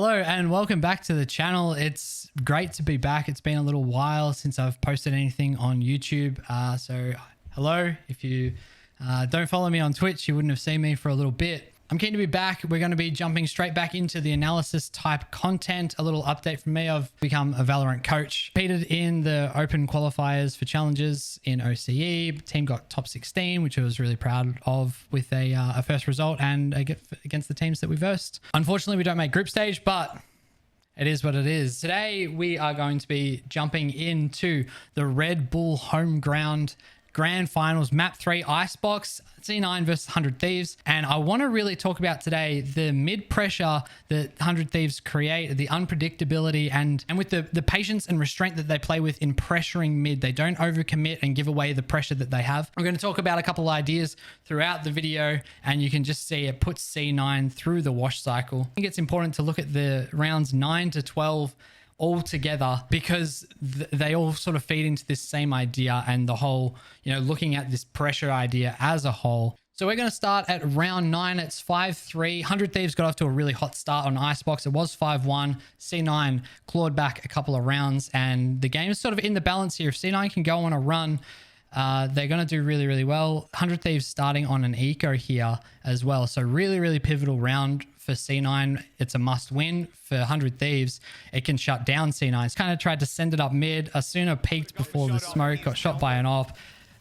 Hello and welcome back to the channel. It's great to be back. It's been a little while since I've posted anything on YouTube. So hello. If you don't follow me on Twitch, you wouldn't have seen me for a little bit. I'm keen to be back. We're going to be jumping straight back into the analysis type content. A little update from me. I've become a Valorant coach. Competed in the open qualifiers for challenges in OCE. Team got top 16, which I was really proud of with a first result and against the teams that we versed. Unfortunately, we don't make group stage, but it is what it is. Today, we are going to be jumping into the Red Bull Homeground Grand Finals, Map 3, Icebox, C9 versus 100 Thieves. And I want to really talk about today the mid pressure that 100 Thieves create, the unpredictability, and with the patience and restraint that they play with in pressuring mid. They don't overcommit and give away the pressure that they have. I'm going to talk about a couple of ideas throughout the video, and you can just see it puts C9 through the wash cycle. I think it's important to look at the rounds 9 to 12 all together because they all sort of feed into this same idea and the whole, looking at this pressure idea as a whole. So we're going to start at round 9. It's 5-3. 100 Thieves got off to a really hot start on Icebox. It was 5-1. C9 clawed back a couple of rounds, and the game is sort of in the balance here. If C9 can go on a run, they're going to do really, really well. 100 Thieves starting on an eco here as well. So really, really pivotal round for C9. It's a must win. For 100 Thieves, it can shut down C9. It's kind of tried to send it up mid. Asuna peeked before the smoke, got shot by an op.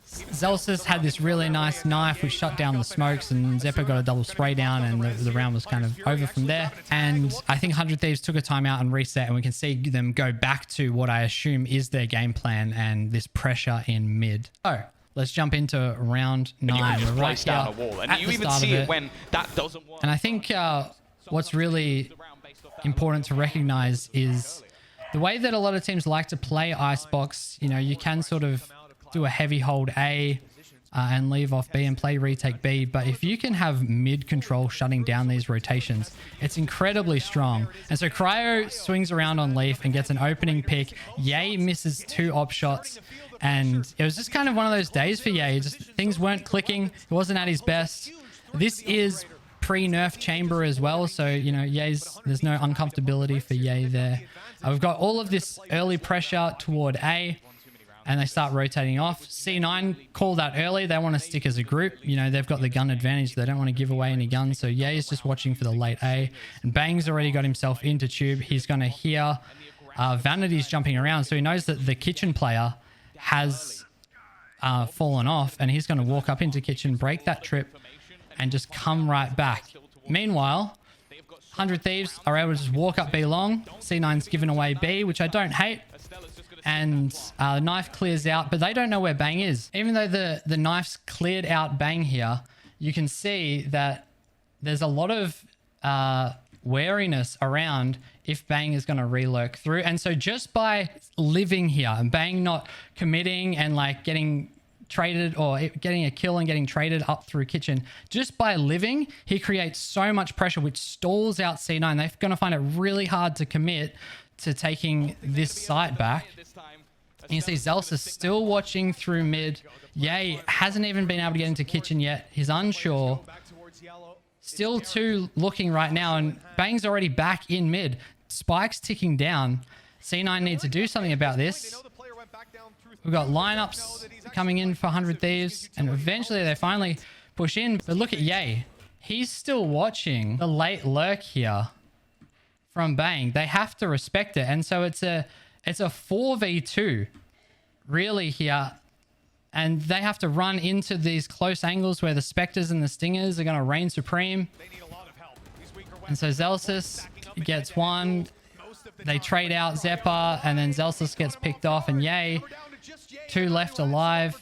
Zelsis had this really nice knife which shut down the smokes, and Zeppa got a double spray down, and the round was kind of over from there. And I think 100 Thieves took a timeout and reset, and we can see them go back to what I assume is their game plan and this pressure in mid. So let's jump into round 9. We're right here at the start of it. When that doesn't work. And I think what's really important to recognize is the way that a lot of teams like to play Icebox. You can sort of do a heavy hold A and leave off B and play retake B. But if you can have mid control shutting down these rotations, it's incredibly strong. And so Cryo swings around on Leaf and gets an opening pick. Ye misses 2 op shots. And it was just kind of one of those days for Ye. Just things weren't clicking. It wasn't at his best. This is pre-nerf chamber as well. So, Ye's, there's no uncomfortability for Ye there. We've got all of this early pressure toward A, and they start rotating off. C9 called that early. They want to stick as a group. They've got the gun advantage. They don't want to give away any guns. So Ye is just watching for the late A. And Bang's already got himself into tube. He's going to hear Vanity's jumping around. So he knows that the kitchen player has fallen off. And he's going to walk up into kitchen, break that trip, and just come right back. Meanwhile, 100 Thieves are able to just walk up B long. C9's given away B, which I don't hate. And the knife clears out, but they don't know where Bang is. Even though the knife's cleared out Bang here, you can see that there's a lot of wariness around if Bang is going to re-lurk through. And so just by living here and Bang not committing and like getting traded or getting a kill and getting traded up through kitchen, just by living, he creates so much pressure which stalls out C9. They're going to find it really hard to commit to taking this site back. And you see Zelsis still watching through mid. Ye hasn't even been able to get into kitchen yet. He's unsure. Still 2 looking right now, and Bang's already back in mid. Spike's ticking down. C9 needs to do something about this. We've got lineups coming in for 100 Thieves, and eventually they finally push in. But look at Ye. He's still watching the late lurk here from Bang. They have to respect it. And so it's a 4v2 really here. And they have to run into these close angles where the Spectres and the Stingers are going to reign supreme. And so Zelsis gets one. They trade out Zeppa, and then Zelsis gets picked off, and Ye, 2 left alive.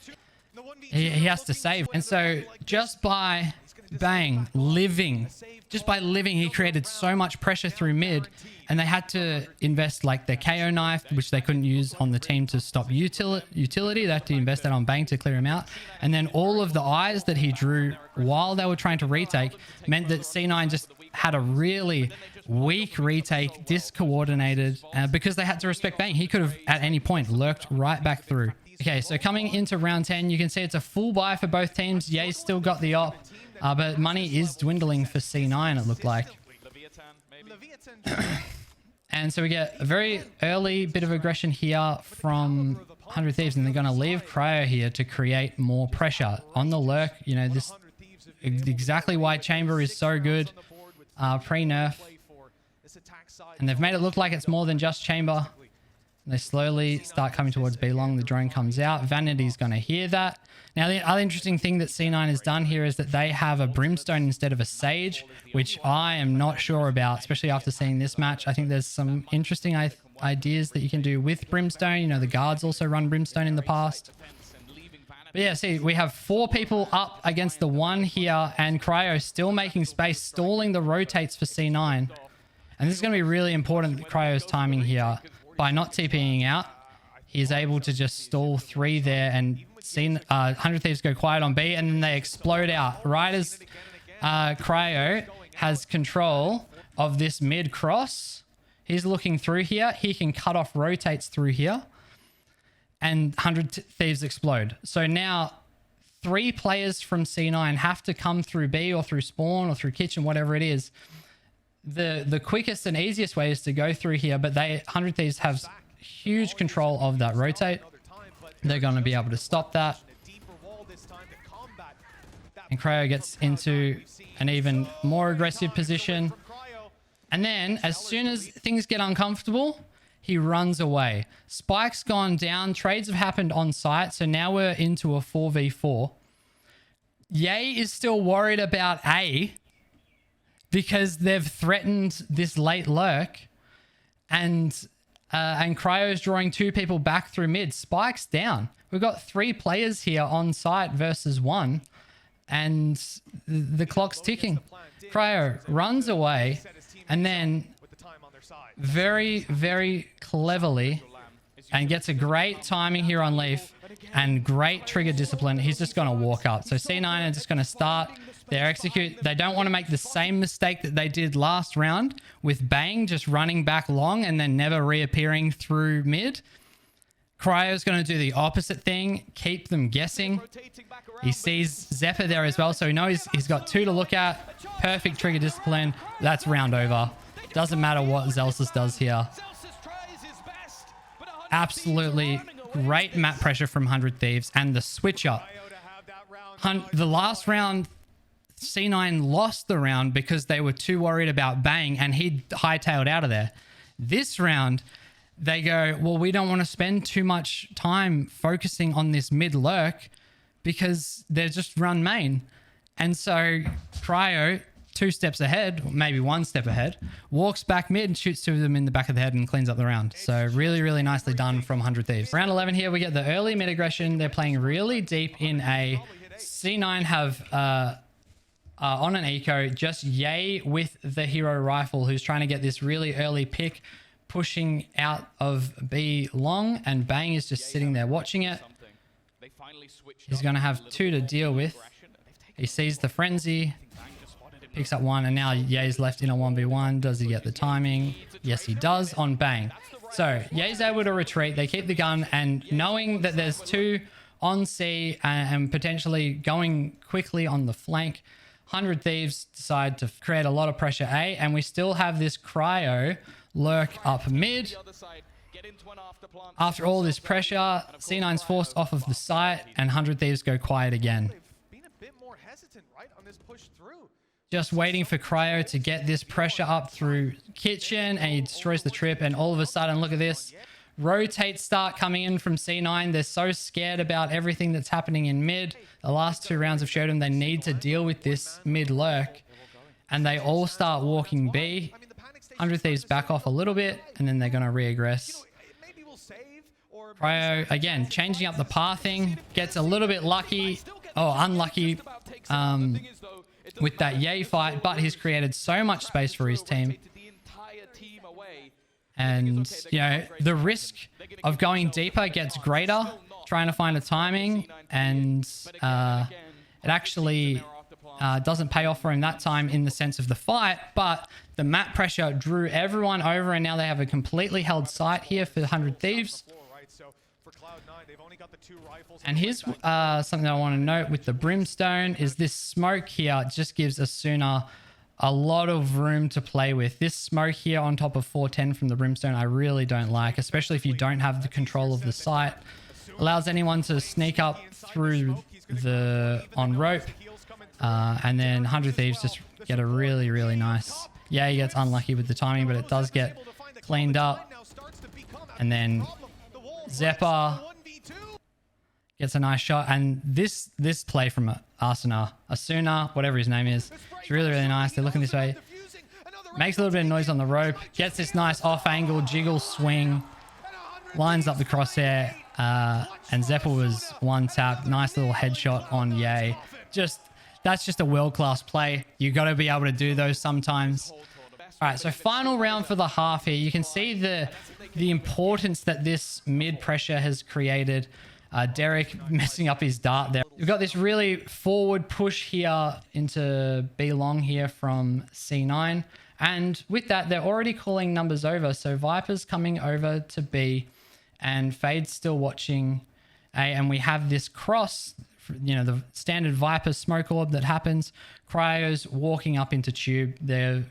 He has to save. And so just by Bang living, he created so much pressure through mid, and they had to invest like their KO knife, which they couldn't use on the team to stop utility. They had to invest that on Bang to clear him out. And then all of the eyes that he drew while they were trying to retake meant that C9 just had a really weak retake, discoordinated, because they had to respect Bang. He could have at any point lurked right back through. Okay, so coming into round 10, you can see it's a full buy for both teams. Ye's still got the op. But money is dwindling for C9, it looked like. And so we get a very early bit of aggression here from 100 Thieves, and they're going to leave Cryo here to create more pressure on the lurk. You know, this exactly why Chamber is so good pre-nerf. And they've made it look like it's more than just Chamber. They slowly start coming towards B long. The drone comes out. Vanity's going to hear that. Now, the other interesting thing that C9 has done here is that they have a Brimstone instead of a Sage, which I am not sure about, especially after seeing this match. I think there's some interesting ideas that you can do with Brimstone. You know, the guards also run Brimstone in the past. But yeah, see, we have 4 people up against the 1 here, and Cryo still making space, stalling the rotates for C9. And this is going to be really important, Cryo's timing here. By not TPing out, he's able to just stall 3 there, and 100 Thieves go quiet on B, and then they explode out. Right as Cryo has control of this mid cross, he's looking through here. He can cut off rotates through here, and 100 Thieves explode. So now 3 players from C9 have to come through B or through spawn or through kitchen, whatever it is. The quickest and easiest way is to go through here, but 100 Thieves have huge control of that rotate. They're going to be able to stop that. And Cryo gets into an even more aggressive position. And then, as soon as things get uncomfortable, he runs away. Spike's gone down. Trades have happened on site, so now we're into a 4v4. Ye is still worried about A, because they've threatened this late lurk, and Cryo's drawing 2 people back through mid. Spike's down. We've got 3 players here on site versus 1, and the clock's ticking. Cryo runs away, and then very, very cleverly, and gets a great timing here on Leaf, and great trigger discipline. He's just going to walk up. So C9 are just going to start their execute. They don't want to make the same mistake that they did last round with Bang, just running back long and then never reappearing through mid. Cryo's going to do the opposite thing, keep them guessing. He sees Zephyr there as well, so he knows he's got 2 to look at. Perfect trigger discipline. That's round over. Doesn't matter what Zelsis does here. Absolutely great map pressure from 100 Thieves, and the switch up. The last round, C9 lost the round because they were too worried about Bang, and he hightailed out of there. This round, they go, well, we don't want to spend too much time focusing on this mid lurk because they're just run main. And so Cryo, 2 steps ahead, maybe 1 step ahead, walks back mid and shoots 2 of them in the back of the head and cleans up the round. So really, really nicely done from 100 Thieves. Round 11 here, we get the early mid aggression. They're playing really deep in A. C9 have on an eco, just Ye with the hero rifle, who's trying to get this really early pick, pushing out of B long, and Bang is just sitting there watching it. He's going to have 2 to deal with. He sees the frenzy, picks up 1, and now Ye's left in a 1v1. Does he get the timing? Yes, he does on Bang. So Ye's able to retreat. They keep the gun, and knowing that there's 2 on C and potentially going quickly on the flank, 100 Thieves decide to create a lot of pressure A, and we still have this Cryo lurk up mid. After all this pressure, C9's forced off of the site, and 100 Thieves go quiet again. Just waiting for Cryo to get this pressure up through kitchen, and he destroys the trip, and all of a sudden, look at this. Rotates start coming in from C9. They're so scared about everything that's happening in mid. The last 2 rounds have showed them they need to deal with this mid lurk, and they all start walking B. 100 Thieves back off a little bit, and then they're going to re-aggress. Cryo, again, changing up the pathing, gets a little bit lucky, unlucky with that Ye fight, but he's created so much space for his team. And, you know, the risk of going deeper gets greater, trying to find a timing, and it actually doesn't pay off for him that time in the sense of the fight, but the map pressure drew everyone over, and now they have a completely held site here for 100 Thieves. And here's something I want to note with the Brimstone is this smoke here just gives a sooner a lot of room to play with. This smoke here on top of 410 from the brimstone, I really don't like, especially if you don't have the control of the site. Allows anyone to sneak up through the on rope. And then 100 Thieves just get a really, really nice... Yeah, he gets unlucky with the timing, but it does get cleaned up. And then Zeppa gets a nice shot. And this play from Asuna, whatever his name is, it's really, really nice. They're looking this way. Makes a little bit of noise on the rope. Gets this nice off-angle jiggle swing. Lines up the crosshair. And Zeppa was one tap. Nice little headshot on Ye. That's just a world-class play. You got to be able to do those sometimes. All right, so final round for the half here. You can see the importance that this mid-pressure has created. Derek messing up his dart there. We've got this really forward push here into B long here from C9. And with that, they're already calling numbers over. So Viper's coming over to B and Fade's still watching A. And we have this cross... You know, the standard Viper smoke orb that happens. Cryo's walking up into tube. They're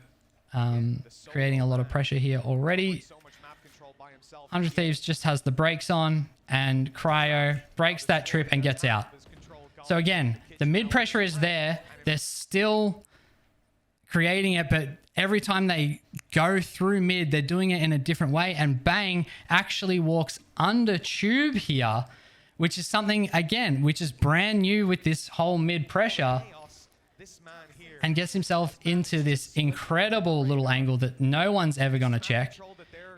creating a lot of pressure here already. 100 Thieves just has the brakes on, and Cryo breaks that trip and gets out. So again, the mid pressure is there. They're still creating it, but every time they go through mid, they're doing it in a different way. And Bang actually walks under tube here, which is something, again, which is brand new with this whole mid pressure, and gets himself into this incredible little angle that no one's ever going to check.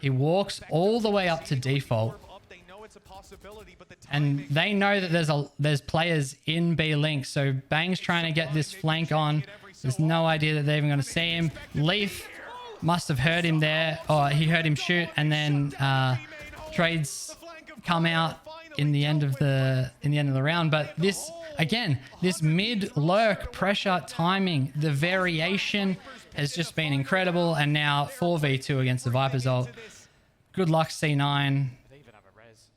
He walks all the way up to default, and they know that there's players in B link. So Bang's trying to get this flank on. There's no idea that they're even going to see him. Leaf must have heard him there, or he heard him shoot, and then trades come out in the end of the round. But this, again, this mid lurk pressure timing, the variation has just been incredible. And now 4v2 against the Viper's ult. Good luck, C9.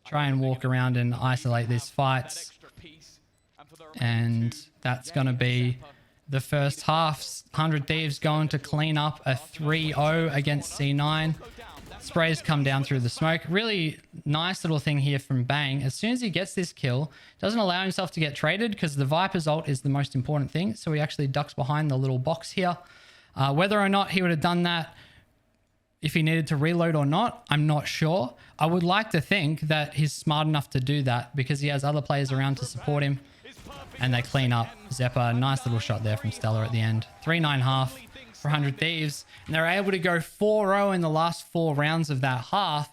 Try and walk around and isolate these fights. And that's going to be the first half. 100 Thieves going to clean up a 3-0 against C9. Sprays come down through the smoke. Really nice little thing here from Bang. As soon as he gets this kill, doesn't allow himself to get traded because the Viper's ult is the most important thing. So he actually ducks behind the little box here. Whether or not he would have done that if he needed to reload or not, I'm not sure. I would like to think that he's smart enough to do that because he has other players around to support him. And they clean up. Zeppa, nice little shot there from Stellar at the end. 3-9 for 100 Thieves, and they're able to go 4-0 in the last 4 rounds of that half,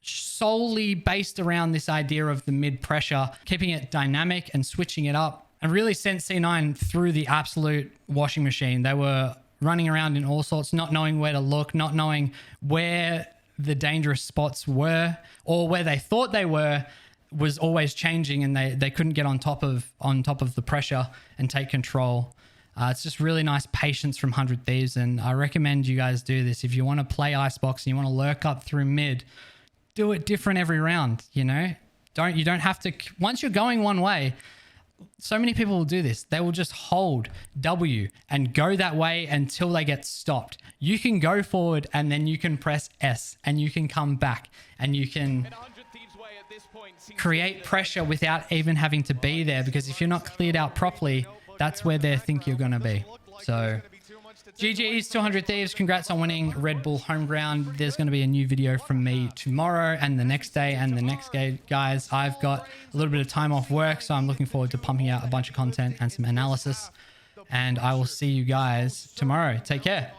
solely based around this idea of the mid pressure, keeping it dynamic and switching it up, and really sent C9 through the absolute washing machine. They were running around in all sorts, not knowing where to look, not knowing where the dangerous spots were, or where they thought they were was always changing, and they couldn't get on top of the pressure and take control. It's just really nice patience from 100 Thieves, and I recommend you guys do this. If you want to play Icebox and you want to lurk up through mid, do it different every round, you know? You don't have to... Once you're going one way, so many people will do this. They will just hold W and go that way until they get stopped. You can go forward and then you can press S and you can come back and you can create pressure without even having to be there, because if you're not cleared out properly, that's where they think you're going to be. So GG's 200 Thieves. Congrats on winning Red Bull Homeground. There's going to be a new video from me tomorrow and the next day and the next day, guys. I've got a little bit of time off work, so I'm looking forward to pumping out a bunch of content and some analysis. And I will see you guys tomorrow. Take care.